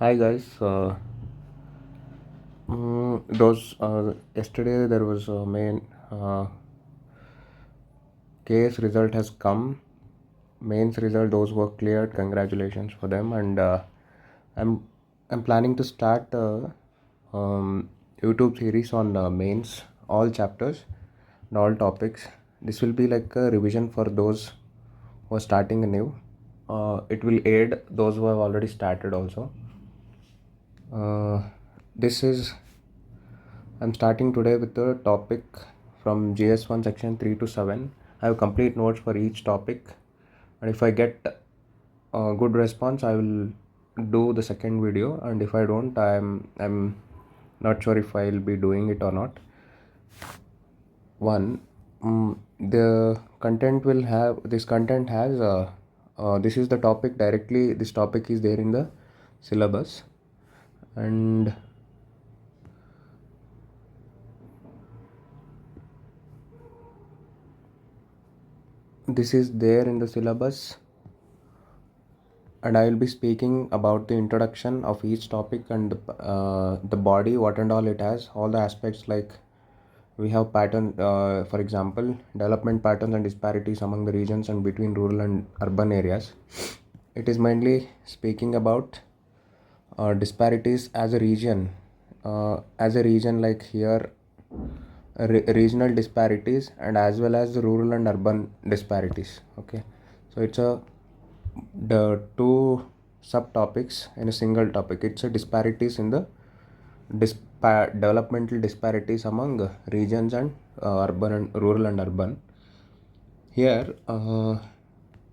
Hi guys. Those Yesterday there was a main KS result has come. Mains result. Those were cleared. Congratulations for them. And I'm I'm planning to start a YouTube series on mains, all chapters and all topics. This will be like a revision for those who are starting anew. It will aid those who have already started also. This is I'm starting today with the topic from GS1 section 3 to 7. I have complete notes for each topic, and if I get a good response, I will do the second video, and if I don't, I'm not sure if I'll be doing it or not. The content will have this content has this is the topic directly. This topic is there in the syllabus, and this is there in the syllabus, and I will be speaking about the introduction of each topic and the body, what and all it has, all the aspects. Like we have pattern, for example, development patterns and disparities among the regions and between rural and urban areas. It is mainly speaking about disparities as a region, like here regional disparities, and as well as the rural and urban disparities. Okay, so it's the two subtopics in a single topic. It's a disparities in the developmental disparities among regions and urban and rural and urban. Here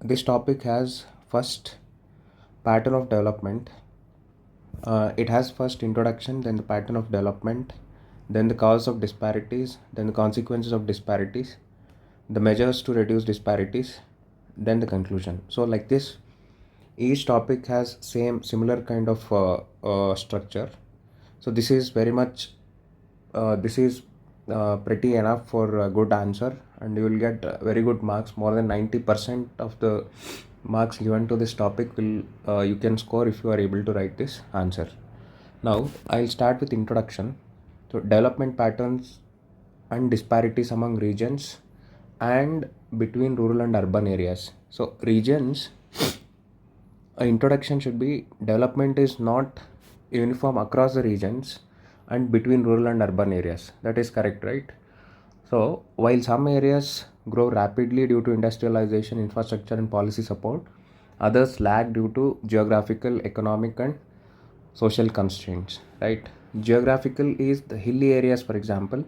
this topic has first pattern of development. It has first introduction, then the pattern of development, then the cause of disparities, then the consequences of disparities, the measures to reduce disparities, then the conclusion. So like this, each topic has similar kind of structure. So this is very much pretty enough for a good answer, and you will get very good marks. More than 90% of the marks given to this topic will you can score if you are able to write this answer. Now I'll start with introduction. So development patterns and disparities among regions and between rural and urban areas. So regions, introduction should be development is not uniform across the regions and between rural and urban areas. That is correct, right? So while some areas grow rapidly due to industrialization, infrastructure and policy support, others lag due to geographical, economic and social constraints, right? Geographical is the hilly areas, for example,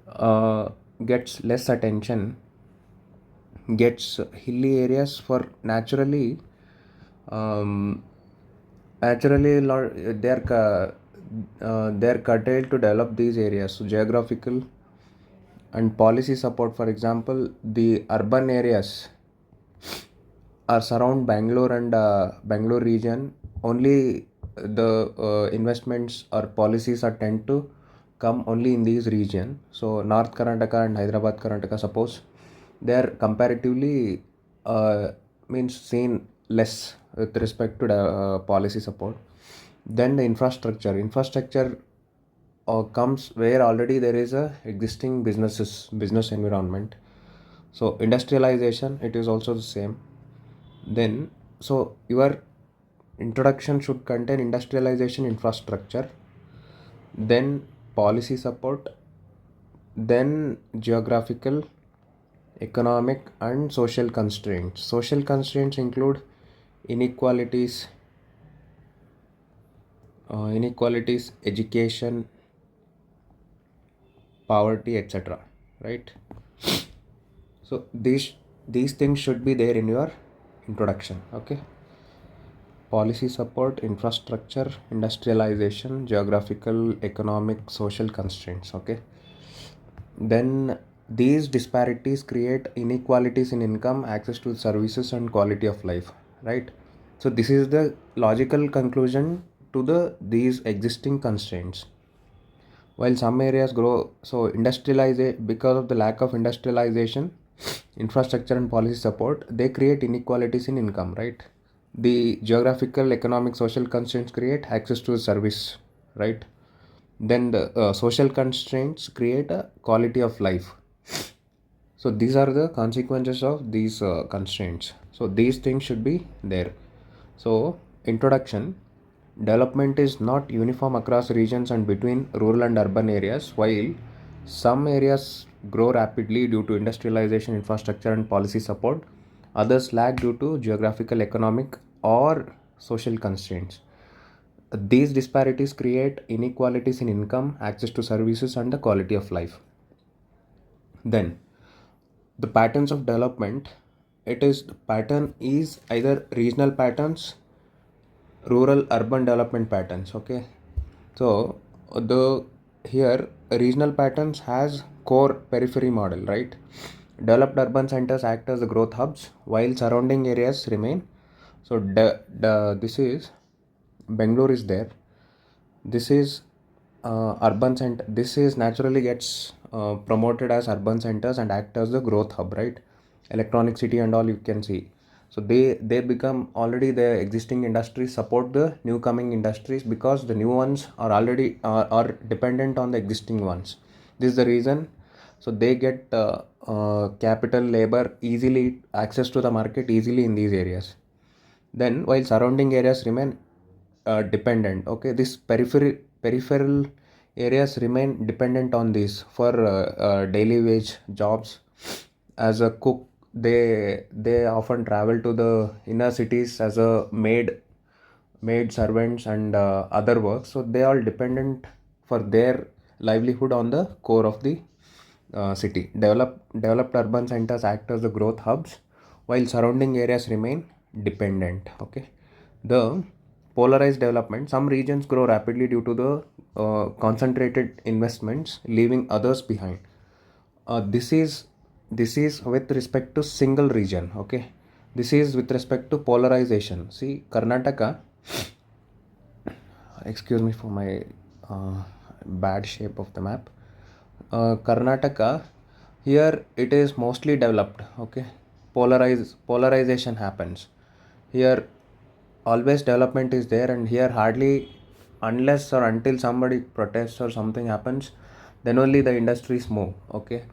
uh, gets less attention, gets hilly areas for um, they're curtailed to develop these areas. So geographical and policy support, for example, the urban areas are surround Bangalore and Bangalore region. Only the investments or policies are tend to come only in these region. So North Karnataka and Hyderabad Karnataka, suppose they are comparatively means seen less with respect to the policy support. Then the infrastructure comes where already there is a existing business environment. So industrialization, it is also the same. Then so your introduction should contain industrialization, infrastructure, then policy support, then geographical, economic and social constraints. Social constraints include inequalities, education, poverty, etc., right? So these things should be there in your introduction. Okay, policy support, infrastructure, industrialization, geographical, economic, social constraints. Okay, then these disparities create inequalities in income, access to services and quality of life, right? So this is the logical conclusion to these existing constraints. While some areas grow, so because of the lack of industrialization, infrastructure and policy support, they create inequalities in income, right? The geographical, economic, social constraints create access to the service, right? Then the social constraints create a quality of life. So these are the consequences of these constraints. So these things should be there. So introduction: development is not uniform across regions and between rural and urban areas. While some areas grow rapidly due to industrialization, infrastructure, and policy support, others lag due to geographical, economic, or social constraints. These disparities create inequalities in income, access to services, and the quality of life. Then, the patterns of development, it is the pattern is either regional patterns, rural urban development patterns. Okay, so the here regional patterns has core periphery model, right? Developed urban centers act as the growth hubs while surrounding areas remain. So this is Bangalore is there. This is urban center. This is naturally gets promoted as urban centers and act as the growth hub, right? Electronic city and all you can see. So they become already the existing industries support the new coming industries because the new ones are already are dependent on the existing ones. This is the reason. So they get capital, labor easily, access to the market easily in these areas. Then while surrounding areas remain dependent. Okay, this peripheral areas remain dependent on this for daily wage jobs. As a cook, they often travel to the inner cities as a maid servants and other work. So they are dependent for their livelihood on the core of the city. Developed urban centers act as the growth hubs while surrounding areas remain dependent. Okay, the polarized development, some regions grow rapidly due to the concentrated investments leaving others behind. This is with respect to single region. Okay, this is with respect to polarization. See, Karnataka, excuse me for my bad shape of the map. Karnataka, here it is mostly developed. Okay, polarization happens here. Always development is there, and here hardly, unless or until somebody protests or something happens, then only the industries move. Okay,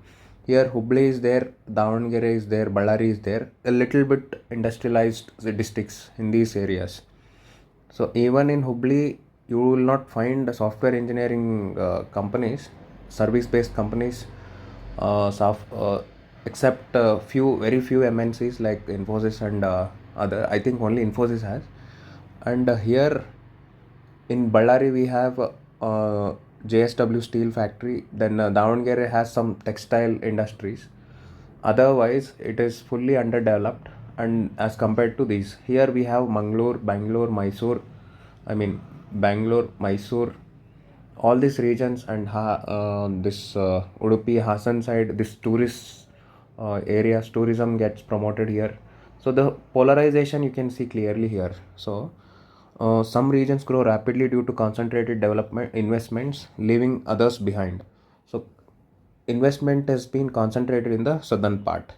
here Hubli is there, Davangere is there, Ballari is there, a little bit industrialized districts in these areas. So even in Hubli, you will not find software engineering companies, service-based companies, except very few MNCs like Infosys and other. I think only Infosys has. And here in Ballari we have JSW steel factory. Then Davangere has some textile industries. Otherwise, it is fully underdeveloped. And as compared to these, here we have Bangalore, Mysore. I mean, Bangalore, Mysore, all these regions, and this Udupi, Hassan side, this tourist areas, tourism gets promoted here. So the polarization you can see clearly here. So some regions grow rapidly due to concentrated development investments, leaving others behind. So investment has been concentrated in the southern part.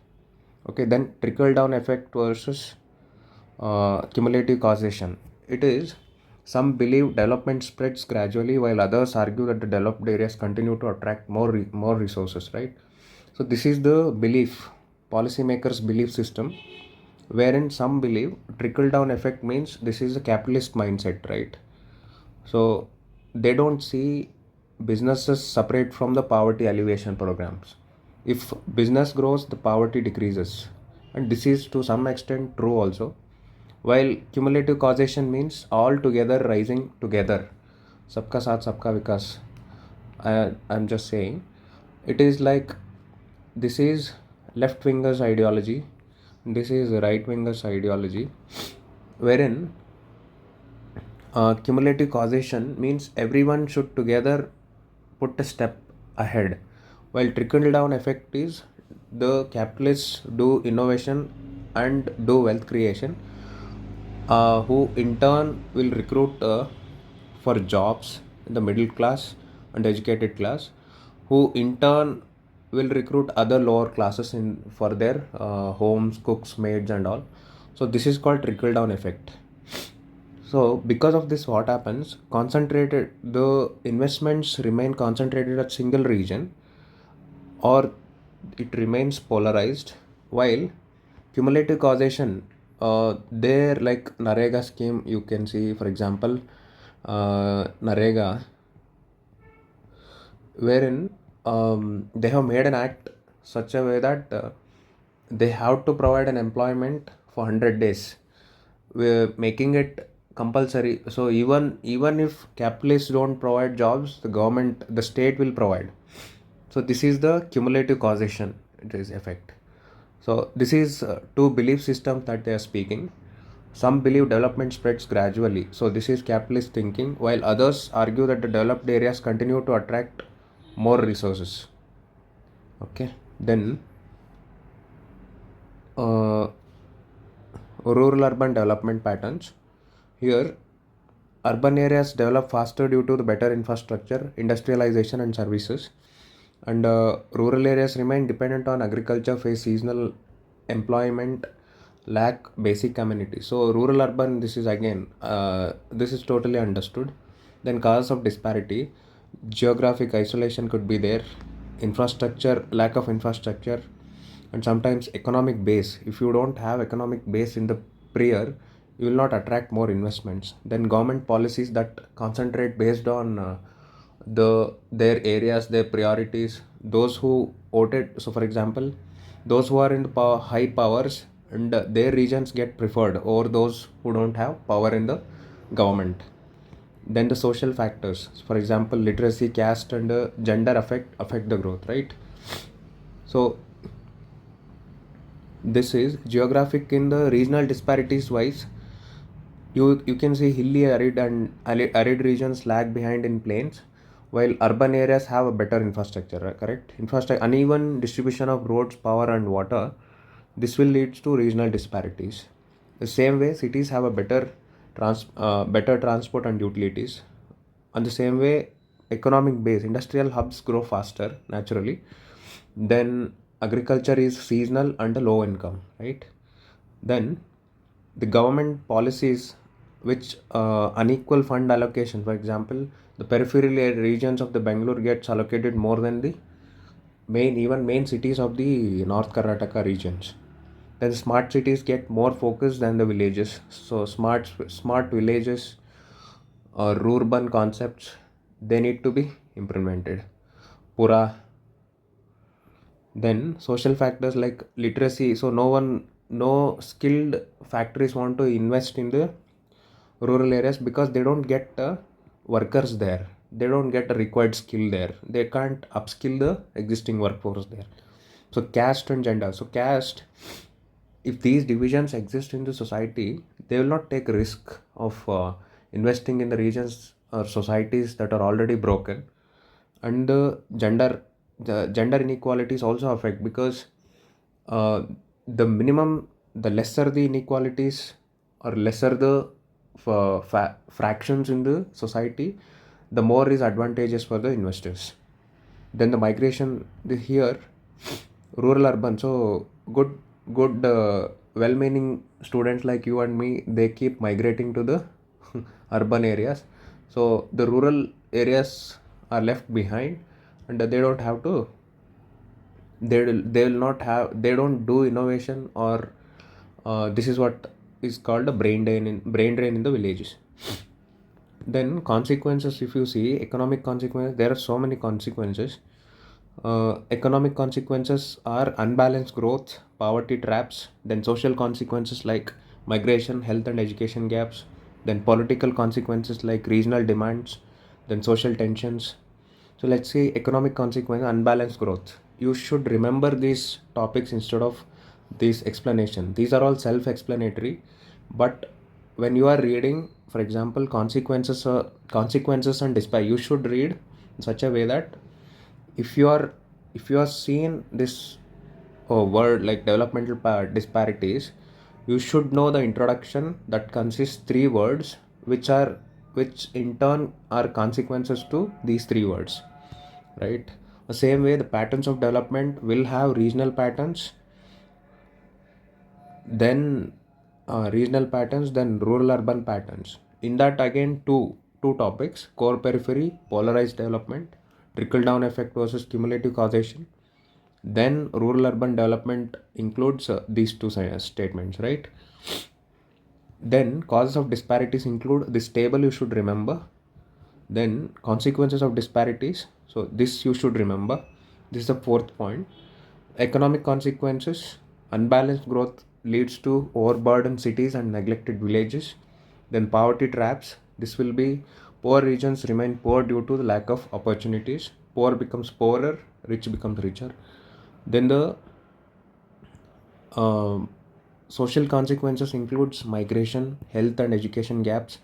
Okay, then trickle down effect versus cumulative causation. It is, some believe development spreads gradually while others argue that the developed areas continue to attract more resources, right? So this is the belief, policymakers belief system, wherein some believe trickle down effect means this is a capitalist mindset, right? So they don't see businesses separate from the poverty alleviation programs. If business grows, the poverty decreases, and this is to some extent true also. While cumulative causation means all together rising together, sabka saath sabka vikas. I'm just saying, it is like, this is left wingers ideology, this is right wingers ideology, wherein cumulative causation means everyone should together put a step ahead, while trickle down effect is the capitalists do innovation and do wealth creation, who in turn will recruit for jobs in the middle class and educated class, who in turn will recruit other lower classes in for their homes, cooks, maids, and all, So this is called trickle down effect. So because of this, what happens, concentrated, the investments remain concentrated at single region, or it remains polarized, while cumulative causation, there, like Narega scheme, you can see, for example, Narega, wherein they have made an act such a way that they have to provide an employment for 100 days. We're making it compulsory. So even if capitalists don't provide jobs, the state will provide. So this is the cumulative causation, it is effect. So this is two belief systems that they are speaking. Some believe development spreads gradually. So this is capitalist thinking, while others argue that the developed areas continue to attract more resources. Okay. Then rural urban development patterns. Here, urban areas develop faster due to the better infrastructure, industrialization, and services, and rural areas remain dependent on agriculture, face seasonal employment, lack basic amenities. So rural urban, this is again, this is totally understood. Then causes of disparity, geographic isolation could be there, infrastructure, lack of infrastructure, and sometimes economic base. If you don't have economic base in the prior, you will not attract more investments. Then government policies that concentrate based on their areas, their priorities, those who voted. So for example, those who are in the high powers, and their regions get preferred over those who don't have power in the government. Then the social factors, for example, literacy, caste, and gender affect the growth, right? So this is geographic. In the regional disparities wise, you can see hilly, arid, and arid regions lag behind in plains, while urban areas have a better infrastructure, correct? Infrastructure, uneven distribution of roads, power, and water, this will lead to regional disparities. The same way, cities have a better transport and utilities. And the same way, economic base, industrial hubs grow faster naturally. Then agriculture is seasonal and low income, right? Then the government policies, which unequal fund allocation. For example, the peripheral regions of the Bangalore gets allocated more than the main cities of the North Karnataka regions. Then smart cities get more focus than the villages. So smart villages or urban concepts, they need to be implemented. Pura. Then social factors like literacy. So no skilled factories want to invest in the rural areas because they don't get workers there. They don't get a required skill there. They can't upskill the existing workforce there. So caste and gender. So caste, if these divisions exist in the society, they will not take risk of investing in the regions or societies that are already broken. And the gender inequalities also affect, because uh, the lesser the inequalities, or lesser the fractions in the society, the more is advantageous for the investors. Then the migration, here, rural urban. So good well-meaning students like you and me, they keep migrating to the urban areas. So the rural areas are left behind, and they will not have, they don't do innovation, or this is what is called a brain drain in the villages. Then consequences, if you see economic consequences, there are so many consequences. Economic consequences are unbalanced growth, poverty traps. Then social consequences like migration, health and education gaps. Then political consequences like regional demands. Then social tensions. So let's say economic consequence, unbalanced growth. You should remember these topics instead of this explanation. These are all self-explanatory, but when you are reading, for example, consequences and despair, you should read in such a way that if you are seeing this word like developmental disparities, you should know the introduction that consists three words, which in turn are consequences to these three words, right? The same way, the patterns of development will have regional patterns. Then regional patterns, then rural urban patterns. In that again two topics: core periphery, polarized development, trickle down effect versus cumulative causation. Then rural urban development includes these two statements, right? Then causes of disparities include this table, you should remember. Then consequences of disparities, so this you should remember. This is the fourth point. Economic consequences: unbalanced growth leads to overburdened cities and neglected villages. Then poverty traps: this will be poor regions remain poor due to the lack of opportunities. Poor becomes poorer, rich becomes richer. Then the social consequences includes migration, health and education gaps.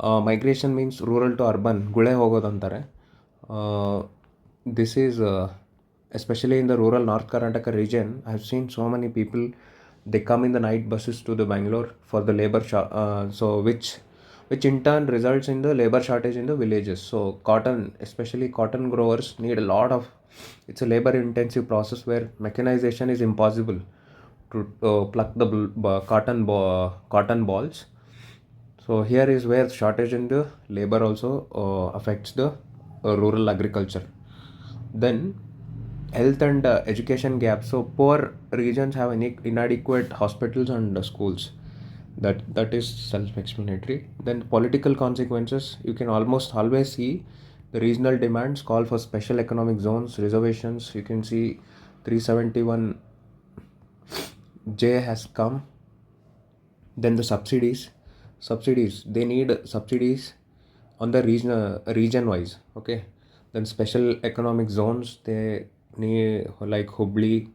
Migration means rural to urban, ಗುಳೆ ಹೋಗೋದಂತಾರೆ. This is especially in the rural North Karnataka region. I have seen so many people, they come in the night buses to the Bangalore for the labor so which in turn results in the labor shortage in the villages. So cotton, especially cotton growers, need a lot of, it's a labor intensive process where mechanization is impossible to pluck the cotton balls. So here is where shortage in the labor also affects the rural agriculture. Then health and education gaps. So poor regions have inadequate hospitals and schools. That is self-explanatory. Then political consequences, you can almost always see the regional demands call for special economic zones, reservations. You can see 371 J has come. Then the subsidies, they need subsidies on the region wise. Okay. Then special economic zones, they need like Hubli.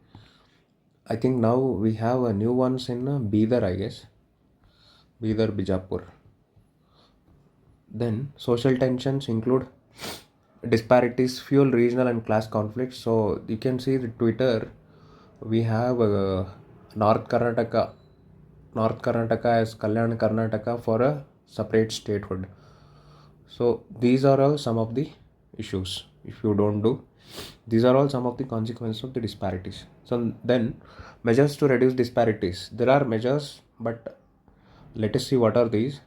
I think now we have a new ones in Bidar, I guess. Bidar, Bijapur. Then social tensions include disparities fuel regional and class conflicts. So you can see the Twitter, we have North Karnataka as Kalyan Karnataka for a separate statehood. So these are all some of the issues if you don't do. These are all some of the consequences of the disparities. So then measures to reduce disparities. There are measures, but let us see what are these.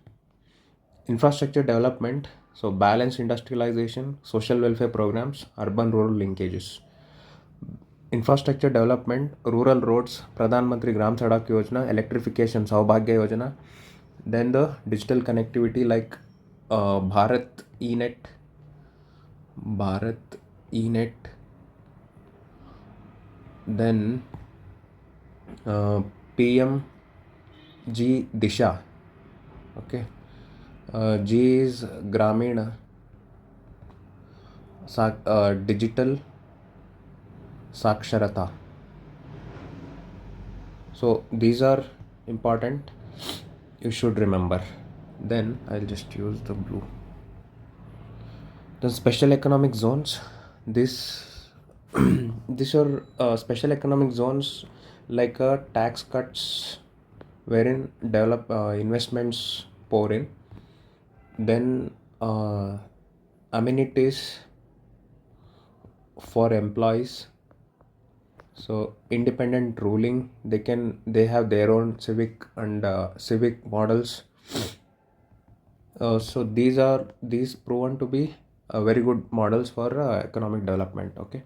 Infrastructure development, so balanced industrialization, social welfare programs, urban rural linkages. Infrastructure development, rural roads, Pradhan Mantri Gram Sadak Yojana, electrification, Saubhagya Yojana. Then the digital connectivity like Bharat eNet. Then PMG Disha. Okay. G is Gramina digital Saksharata. So these are important, you should remember. Then I'll just use the blue. The special economic zones, these are special economic zones like tax cuts wherein develop investments pour in. Then amenities for employees, so independent ruling, they have their own civic models. So these proven to be very good models for economic development. Okay.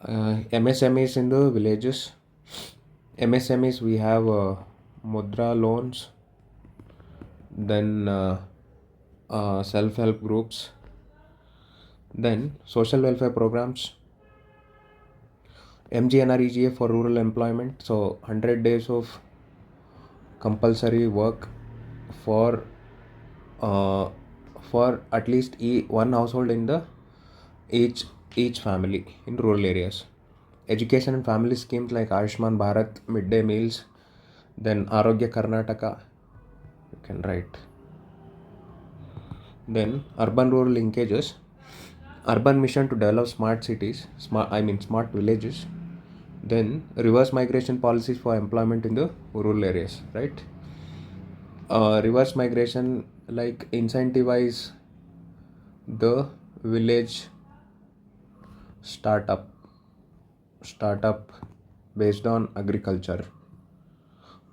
MSMEs in the villages. MSMEs, we have mudra loans, then self-help groups, then social welfare programs, MGNREGA for rural employment, so 100 days of compulsory work for at least one household in the each family in rural areas. Education and family schemes like Ayushman Bharat, midday meals, then Arogya Karnataka, you can write. Then urban rural linkages, urban mission to develop smart cities, smart villages. Then reverse migration policies for employment in the rural areas, right? Reverse migration, like incentivize the village startup based on agriculture.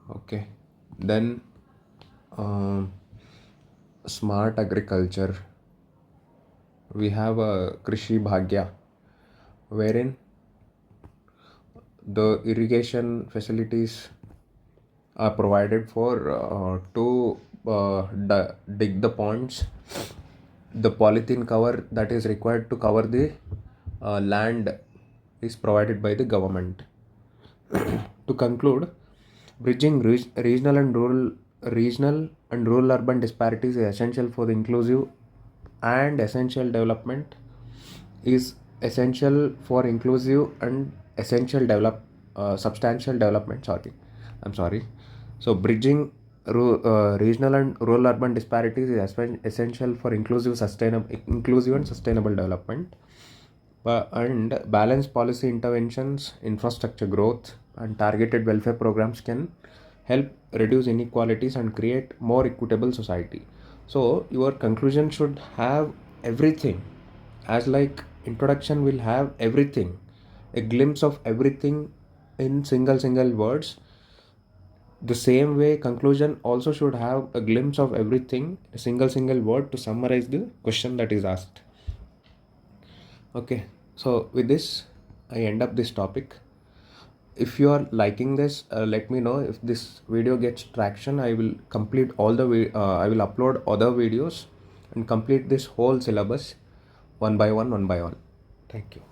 Okay. Then smart agriculture. We have a Krishi Bhagya, wherein the irrigation facilities are provided for to dig the ponds. The polythene cover that is required to cover the land is provided by the government. To conclude, bridging regional and rural urban disparities is essential for the inclusive and essential development is essential for inclusive and essential substantial development. I'm sorry. So bridging regional and rural urban disparities is essential for inclusive and sustainable development. And balanced policy interventions, infrastructure growth, and targeted welfare programs can help reduce inequalities and create more equitable society. So your conclusion should have everything, as like introduction will have everything, a glimpse of everything in single words. The same way conclusion also should have a glimpse of everything, a single word to summarize the question that is asked. Okay, so with this I end up this topic. If you are liking this, let me know. If this video gets traction, I will complete I will upload other videos and complete this whole syllabus one by one. Thank you.